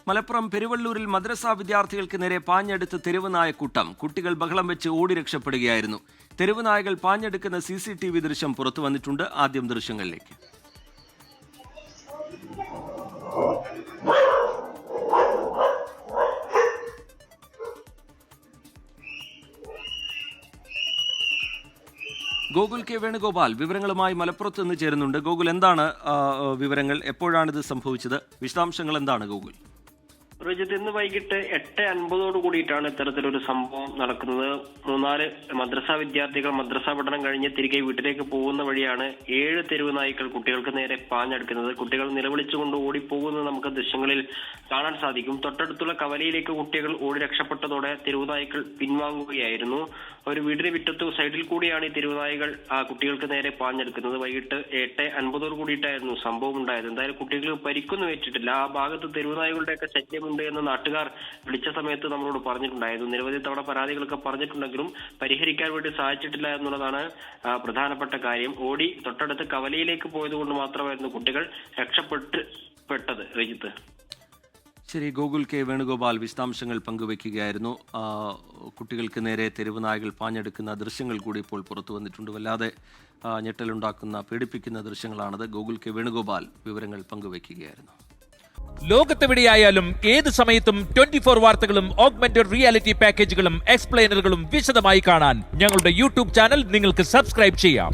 മലപ്പുറം പെരുവള്ളൂരിൽ മദ്രസാ വിദ്യാർത്ഥികൾക്ക് നേരെ പാഞ്ഞെടുത്ത് തെരുവ് നായക്കൂട്ടം. കുട്ടികൾ ബഹളം വെച്ച് ഓടി രക്ഷപ്പെടുകയായിരുന്നു. തെരുവ് നായകൾ പാഞ്ഞെടുക്കുന്ന CCTV ദൃശ്യം പുറത്തു വന്നിട്ടുണ്ട്. ആദ്യം ദൃശ്യങ്ങളിലേക്ക്. ഗോകുൽ കെ വേണുഗോപാൽ വിവരങ്ങളുമായി മലപ്പുറത്ത് നിന്ന് ചേരുന്നുണ്ട്. ഗോകുൽ, എന്താണ് വിവരങ്ങൾ? എപ്പോഴാണിത് സംഭവിച്ചത്? വിശദാംശങ്ങൾ എന്താണ് ഗോകുൽ? റജിത്, ഇന്ന് വൈകിട്ട് 8:50 കൂടിയിട്ടാണ് ഇത്തരത്തിലൊരു സംഭവം നടക്കുന്നത്. 3-4 മദ്രസാ വിദ്യാർത്ഥികൾ മദ്രസാ പഠനം കഴിഞ്ഞ് തിരികെ വീട്ടിലേക്ക് പോകുന്ന വഴിയാണ് 7 തെരുവ് നായ്ക്കൾ കുട്ടികൾക്ക് നേരെ പാഞ്ഞെടുക്കുന്നത്. കുട്ടികൾ നിലവിളിച്ചുകൊണ്ട് ഓടിപ്പോകുന്നത് നമുക്ക് ദൃശ്യങ്ങളിൽ കാണാൻ സാധിക്കും. തൊട്ടടുത്തുള്ള കവലയിലേക്ക് കുട്ടികൾ ഓടി രക്ഷപ്പെട്ടതോടെ തെരുവ് നായ്ക്കൾ പിൻവാങ്ങുകയായിരുന്നു. ഒരു വീടിന് വിറ്റത്തു സൈഡിൽ കൂടിയാണ് ഈ തെരുവ് നായ്കൾ കുട്ടികൾക്ക് നേരെ പാഞ്ഞെടുക്കുന്നത്. വൈകിട്ട് 8:50 കൂടിയിട്ടായിരുന്നു സംഭവം ഉണ്ടായത്. എന്തായാലും കുട്ടികൾക്ക് പരിക്കൊന്നും ഏറ്റിട്ടില്ല. ആ ഭാഗത്ത് തെരുവ് നായ്ക്കളുടെയൊക്കെ ശല്യം ഉണ്ട് എന്ന് നാട്ടുകാർ വിളിച്ച സമയത്ത് നമ്മളോട് പറഞ്ഞിട്ടുണ്ടായിരുന്നു. നിരവധി തവണ പരാതികളൊക്കെ പറഞ്ഞിട്ടുണ്ടെങ്കിലും പരിഹരിക്കാൻ വേണ്ടി സാധിച്ചിട്ടില്ല എന്നുള്ളതാണ് പ്രധാനപ്പെട്ട കാര്യം. ഓടി തൊട്ടടുത്ത് കവലയിലേക്ക് പോയതുകൊണ്ട് മാത്രമായിരുന്നു കുട്ടികൾ രക്ഷപ്പെട്ടത്. രജിത്ത്, ശരി. ഗോകുൽ കെ വേണുഗോപാൽ വിശദാംശങ്ങൾ പങ്കുവയ്ക്കുകയായിരുന്നു. കുട്ടികൾക്ക് നേരെ തെരുവ് നായകൾ പാഞ്ഞെടുക്കുന്ന ദൃശ്യങ്ങൾ കൂടി ഇപ്പോൾ പുറത്തു വന്നിട്ടുണ്ട്. വല്ലാതെ ഞെട്ടലുണ്ടാക്കുന്ന, പീഡിപ്പിക്കുന്ന ദൃശ്യങ്ങളാണത്. ഗോകുൽ കെ വേണുഗോപാൽ വിവരങ്ങൾ പങ്കുവയ്ക്കുകയായിരുന്നു. ലോകത്തെവിടെയായാലും ഏത് സമയത്തും 24 വാർത്തകളും ഓഗ്മെന്റഡ് റിയാലിറ്റി പാക്കേജുകളും എക്സ്പ്ലെയിനറുകളും വിശദമായി കാണാൻ ഞങ്ങളുടെ YouTube ചാനൽ നിങ്ങൾക്ക് സബ്സ്ക്രൈബ് ചെയ്യാം.